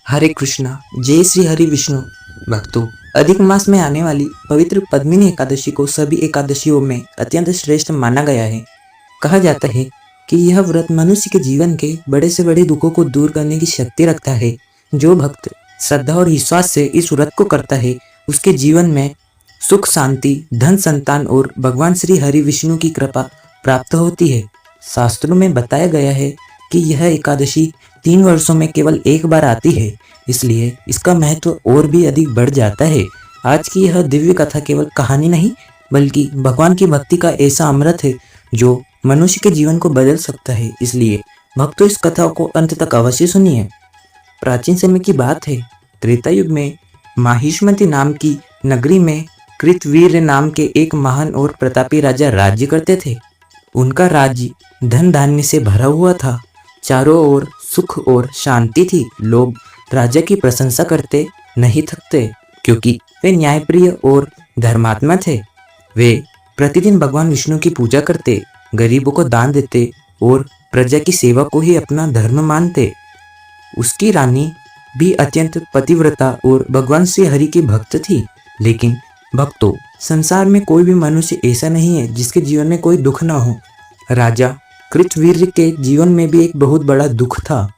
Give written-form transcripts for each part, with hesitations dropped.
हरे कृष्णा। जय श्री हरि विष्णु। भक्तों, अधिक मास में आने वाली पवित्र पद्मिनी एकादशी को सभी एकादशियों में अत्यंत श्रेष्ठ माना गया है। कहा जाता है कि यह व्रत मनुष्य के जीवन के बड़े से बड़े दुखों को दूर करने की शक्ति रखता है। जो भक्त श्रद्धा और विश्वास से इस व्रत को करता है, उसके जीवन में सुख, शांति, धन, संतान और भगवान श्री हरि विष्णु की कृपा प्राप्त होती है। शास्त्रों में बताया गया है कि यह एकादशी 3 वर्षों में केवल एक बार आती है, इसलिए इसका महत्व और भी अधिक बढ़ जाता है। आज की यह दिव्य कथा केवल कहानी नहीं, बल्कि भगवान की भक्ति का ऐसा अमृत है जो मनुष्य के जीवन को बदल सकता है। इसलिए भक्तों, इस कथा को अंत तक अवश्य सुनिए। प्राचीन समय की बात है। त्रेता युग में माहिष्मति नाम की नगरी में कृतवीर नाम के एक महान और प्रतापी राजा राज्य करते थे। उनका राज्य धन धान्य से भरा हुआ था। चारों ओर सुख और शांति थी। लोग राजा की प्रशंसा करते नहीं थकते, क्योंकि वे न्यायप्रिय और धर्मात्मा थे। वे प्रतिदिन भगवान विष्णु की पूजा करते, गरीबों को दान देते और प्रजा की सेवा को ही अपना धर्म मानते। उसकी रानी भी अत्यंत पतिव्रता और भगवान श्री हरि की भक्त थी। लेकिन भक्तों, संसार में कोई भी मनुष्य ऐसा नहीं है जिसके जीवन में कोई दुख ना हो। राजा कृतवीर के जीवन में भी एक बहुत बड़ा दुख था।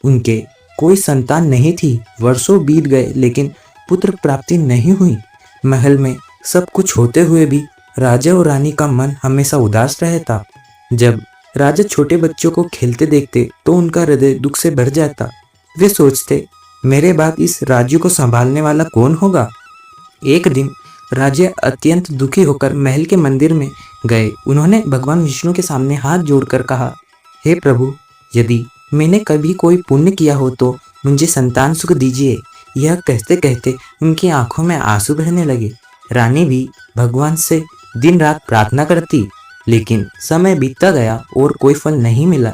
उनके कोई संतान नहीं थी। वर्षों बीत गए, लेकिन पुत्र प्राप्ति नहीं हुई। महल में सब कुछ होते हुए भी राजा और रानी का मन हमेशा उदास रहता। जब राजा छोटे बच्चों को खेलते देखते तो उनका हृदय दुख से भर जाता। वे सोचते, मेरे बाद इस राज्य को संभालने वाला कौन होगा। एक दिन राजा अत्यंत दुखी होकर महल के मंदिर में गए। उन्होंने भगवान विष्णु के सामने हाथ जोड़कर कहा, हे प्रभु, यदि मैंने कभी कोई पुण्य किया हो तो मुझे संतान सुख दीजिए। यह कहते कहते उनकी आंखों में आंसू बहने लगे। रानी भी भगवान से दिन रात प्रार्थना करती, लेकिन समय बीतता गया और कोई फल नहीं मिला।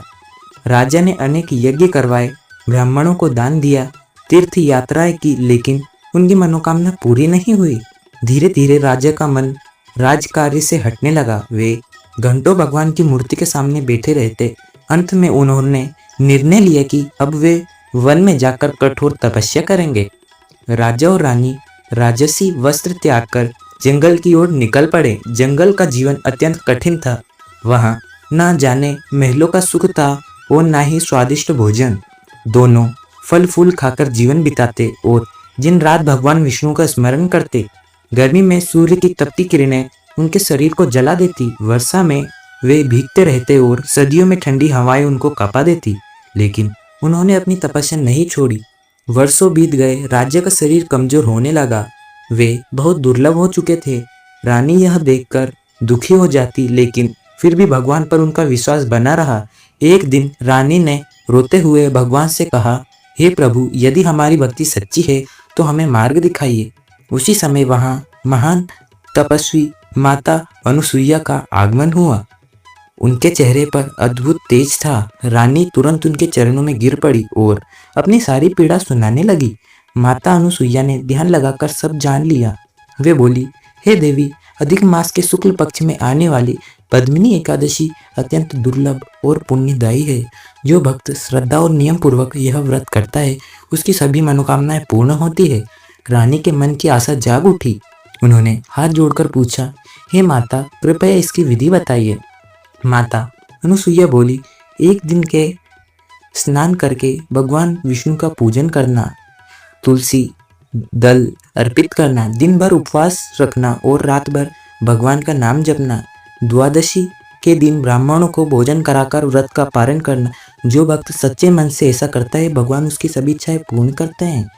राजा ने अनेक यज्ञ करवाए, ब्राह्मणों को दान दिया, तीर्थ यात्राएं की, लेकिन उनकी मनोकामना पूरी नहीं हुई। धीरे धीरे राजा का मन राजकार्य से हटने लगा। वे घंटों भगवान की मूर्ति के सामने बैठे रहते। अंत में उन्होंने निर्णय लिया कि अब वे वन में जाकर कठोर तपस्या करेंगे। राजा और रानी राजसी वस्त्र त्याग कर जंगल की ओर निकल पड़े। जंगल का जीवन अत्यंत कठिन था। वहाँ ना जाने महलों का सुख था और ना ही स्वादिष्ट भोजन। दोनों फल फूल खाकर जीवन बिताते और दिन रात भगवान विष्णु का स्मरण करते। गर्मी में सूर्य की तपती किरणें उनके शरीर को जला देती। वर्षा में वे भीगते रहते और सर्दियों में ठंडी हवाएं उनको कपा देती, लेकिन उन्होंने अपनी तपस्या नहीं छोड़ी। वर्षों बीत गए। राज्य का शरीर कमजोर होने लगा। वे बहुत दुर्लभ हो चुके थे। रानी यह देखकर दुखी हो जाती, लेकिन फिर भी भगवान पर उनका विश्वास बना रहा। एक दिन रानी ने रोते हुए भगवान से कहा, हे प्रभु, यदि हमारी भक्ति सच्ची है तो हमें मार्ग दिखाइए। उसी समय वहां महान तपस्वी माता अनुसुईया का आगमन हुआ। उनके चेहरे पर अद्भुत तेज था। रानी तुरंत उनके चरणों में गिर पड़ी और अपनी सारी पीड़ा सुनाने लगी। माता अनुसुईया ने ध्यान लगाकर सब जान लिया। वे बोली, हे देवी, अधिक मास के शुक्ल पक्ष में आने वाली पद्मिनी एकादशी अत्यंत दुर्लभ और पुण्यदायी है। जो भक्त श्रद्धा और नियम पूर्वक यह व्रत करता है, उसकी सभी मनोकामनाएं पूर्ण होती है। रानी के मन की आशा जाग उठी। उन्होंने हाथ जोड़कर पूछा, हे माता, कृपया इसकी विधि बताइए। माता अनुसुईया बोली, एक दिन के स्नान करके भगवान विष्णु का पूजन करना, तुलसी दल अर्पित करना, दिन भर उपवास रखना और रात भर भगवान का नाम जपना। द्वादशी के दिन ब्राह्मणों को भोजन कराकर व्रत का पालन करना। जो भक्त सच्चे मन से ऐसा करता है, भगवान उसकी सभी इच्छाएं पूर्ण करते हैं।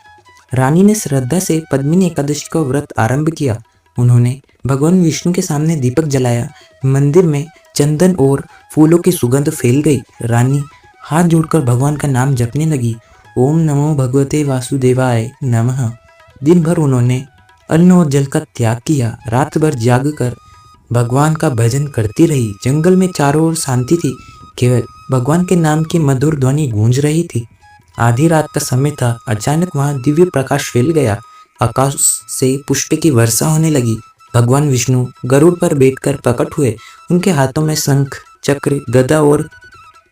रानी ने श्रद्धा से पद्मिनी एकादशी का व्रत आरंभ किया। उन्होंने भगवान विष्णु के सामने दीपक जलाया। मंदिर में चंदन और फूलों की सुगंध फैल गई। रानी हाथ जोड़कर भगवान का नाम जपने लगी। ओम नमो भगवते वासुदेवाय नमः। दिन भर उन्होंने अन्न और जल का त्याग किया। रात भर जाग कर भगवान का भजन करती रही। जंगल में चारों ओर शांति थी। केवल भगवान के नाम की मधुर ध्वनि गूंज रही थी। आधी रात का समय था। अचानक वहां दिव्य प्रकाश फैल गया। आकाश से पुष्प की वर्षा होने लगी। भगवान विष्णु गरुड़ पर बैठकर प्रकट हुए। उनके हाथों में शंख, चक्र, गदा और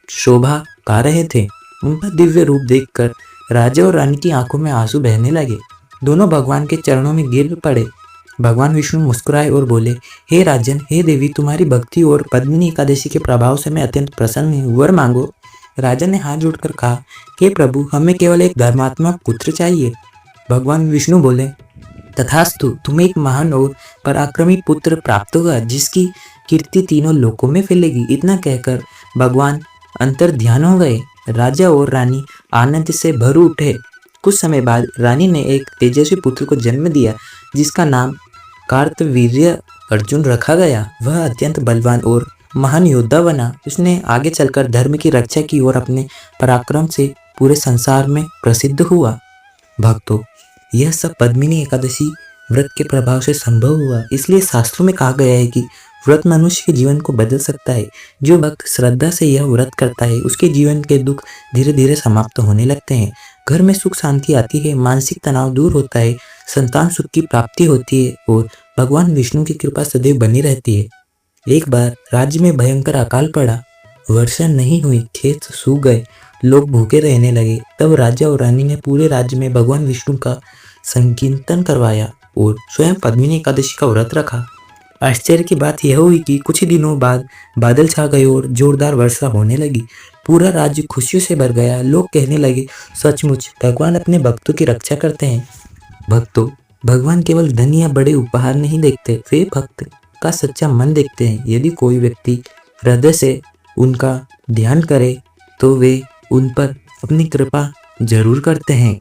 शोभा पा रहे थे। उनका दिव्य रूप देखकर राजा और रानी की आंखों में आंसू बहने लगे। दोनों भगवान के चरणों में गिर पड़े। भगवान विष्णु मुस्कुराए और बोले, हे राजन, हे देवी, तुम्हारी भक्ति और पद्मिनी एकादशी के प्रभाव से मैं अत्यंत प्रसन्न हूँ, वर मांगो। राजा ने हाथ जोड़कर कहा, हे प्रभु, हमें केवल एक धर्मात्मक पुत्र चाहिए। भगवान विष्णु बोले, तथास्तु, तुम्हें एक महान और पराक्रमी पुत्र प्राप्त होगा जिसकी कीर्ति तीनों लोकों में फैलेगी। इतना कहकर भगवान अंतर ध्यान हो गए। राजा और रानी आनंद से भर उठे। कुछ समय बाद रानी ने एक तेजस्वी पुत्र को जन्म दिया जिसका नाम कार्तवीर्य अर्जुन रखा गया। वह अत्यंत बलवान और महान योद्धा बना। उसने आगे चलकर धर्म की रक्षा की और अपने पराक्रम से पूरे संसार में प्रसिद्ध हुआ। भक्तों, यह सब पद्मिनी एकादशी व्रत के प्रभाव से संभव हुआ। इसलिए शास्त्रों में कहा गया है कि व्रत मनुष्य के जीवन को बदल सकता है। जो भक्त श्रद्धा से यह व्रत करता है उसके जीवन के दुख धीरे धीरे समाप्त होने लगते हैं। घर में सुख शांति आती है, मानसिक तनाव दूर होता है, संतान सुख की प्राप्ति होती है और भगवान विष्णु की कृपा सदैव बनी रहती है। एक बार राज्य में भयंकर अकाल पड़ा। वर्षा नहीं हुई, खेत सूख गए, लोग भूखे रहने लगे। तब राजा और रानी ने पूरे राज्य में भगवान विष्णु का संकीर्तन करवाया और स्वयं पद्मिनी एकादशी का व्रत रखा। आश्चर्य की बात यह हुई कि कुछ ही दिनों बाद बादल छा गए और जोरदार वर्षा होने लगी। पूरा राज्य खुशियों से भर गया। लोग कहने लगे, सचमुच भगवान अपने भक्तों की रक्षा करते हैं। भक्तों, भगवान केवल धन या बड़े उपहार नहीं देखते, वे भक्त का सच्चा मन देखते हैं। यदि कोई व्यक्ति हृदय से उनका ध्यान करे तो वे उन पर अपनी कृपा जरूर करते हैं।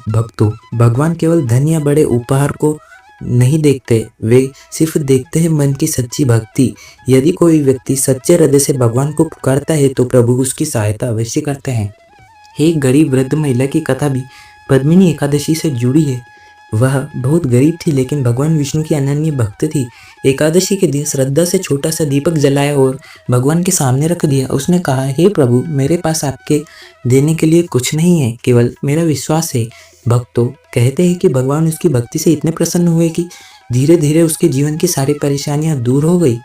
भक्तों, भगवान केवल धन या बड़े उपहार को नहीं देखते, वे सिर्फ देखते हैं मन की सच्ची भक्ति। यदि कोई व्यक्ति सच्चे हृदय से भगवान को पुकारता है तो प्रभु उसकी सहायता अवश्य करते हैं। एक गरीब वृद्ध महिला की कथा भी पद्मिनी एकादशी से जुड़ी है। वह बहुत गरीब थी लेकिन भगवान विष्णु की अनन्य भक्त थी। एकादशी के दिन श्रद्धा से छोटा सा दीपक जलाया और भगवान के सामने रख दिया। उसने कहा, हे प्रभु, मेरे पास आपके देने के लिए कुछ नहीं है, केवल मेरा विश्वास है। भक्तों, कहते हैं कि भगवान उसकी भक्ति से इतने प्रसन्न हुए कि धीरे धीरे उसके जीवन की सारी परेशानियां दूर हो गई।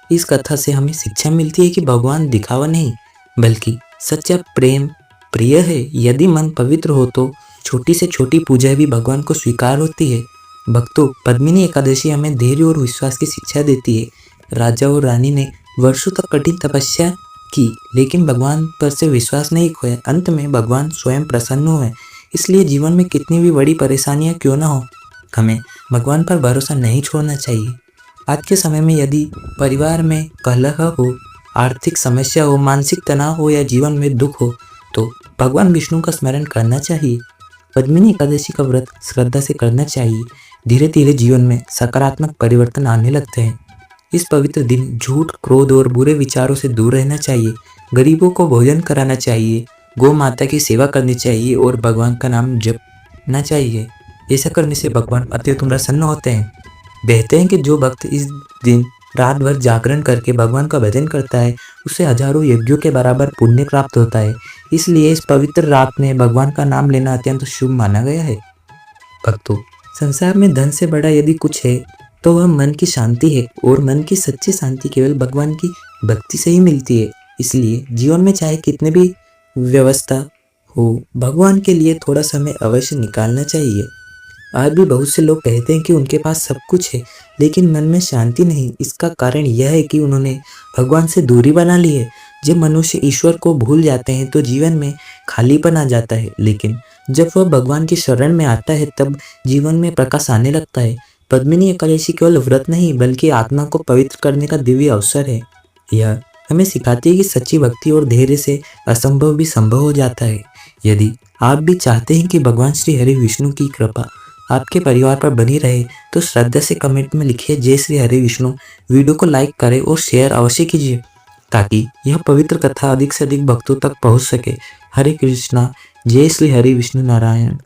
इस कथा से हमें शिक्षा मिलती है कि भगवान दिखावा नहीं बल्कि सच्चा प्रेम प्रिय है। यदि मन पवित्र हो तो छोटी से छोटी पूजा भी भगवान को स्वीकार होती है। भक्तों, पद्मिनी एकादशी हमें धैर्य और विश्वास की शिक्षा देती है। राजा और रानी ने वर्षों तक कठिन तपस्या की लेकिन भगवान पर से विश्वास नहीं खोया। अंत में भगवान स्वयं प्रसन्न हुए। इसलिए जीवन में कितनी भी बड़ी परेशानियां क्यों ना हो, हमें भगवान पर भरोसा नहीं छोड़ना चाहिए। आज के समय में यदि परिवार में कलह हो, आर्थिक समस्या हो, मानसिक तनाव हो या जीवन में दुख हो तो भगवान विष्णु का स्मरण करना चाहिए। पद्मिनी एकादशी का व्रत श्रद्धा से करना चाहिए। धीरे धीरे जीवन में सकारात्मक परिवर्तन आने लगते हैं। इस पवित्र दिन झूठ, क्रोध और बुरे विचारों से दूर रहना चाहिए। गरीबों को भोजन कराना चाहिए, गौ माता की सेवा करनी चाहिए और भगवान का नाम जपना चाहिए। ऐसा करने से भगवान अत्यंत प्रसन्न होते हैं। कहते हैं कि जो भक्त इस दिन रात भर जागरण करके भगवान का भजन करता है उसे हजारों यज्ञों के बराबर पुण्य प्राप्त होता है। इसलिए इस पवित्र रात में भगवान का नाम लेना अत्यंत शुभ माना गया है। भक्तों, संसार में धन से बड़ा यदि कुछ है तो वह मन की शांति है और मन की सच्ची शांति केवल भगवान की भक्ति से ही मिलती है। इसलिए जीवन में चाहे कितने भी व्यवस्था हो, भगवान के लिए थोड़ा समय अवश्य निकालना चाहिए। आज भी बहुत से लोग कहते हैं कि उनके पास सब कुछ है लेकिन मन में शांति नहीं। इसका कारण यह है कि उन्होंने भगवान से दूरी बना ली है। जब मनुष्य ईश्वर को भूल जाते हैं तो जीवन में खालीपन आ जाता है, लेकिन जब वह भगवान की शरण में आता है तब जीवन में प्रकाश आने लगता है। पद्मिनी एकादशी केवल व्रत नहीं बल्कि आत्मा को पवित्र करने का दिव्य अवसर है। यह हमें सिखाती है कि सच्ची भक्ति और धैर्य से असंभव भी संभव हो जाता है। यदि आप भी चाहते हैं कि भगवान श्री हरि विष्णु की कृपा आपके परिवार पर बनी रहे तो श्रद्धा से कमेंट में लिखिए जय श्री हरि विष्णु। वीडियो को लाइक करें और शेयर अवश्य कीजिए ताकि यह पवित्र कथा अधिक से अधिक भक्तों तक पहुंच सके। हरे कृष्णा, जय श्री हरि विष्णु नारायण।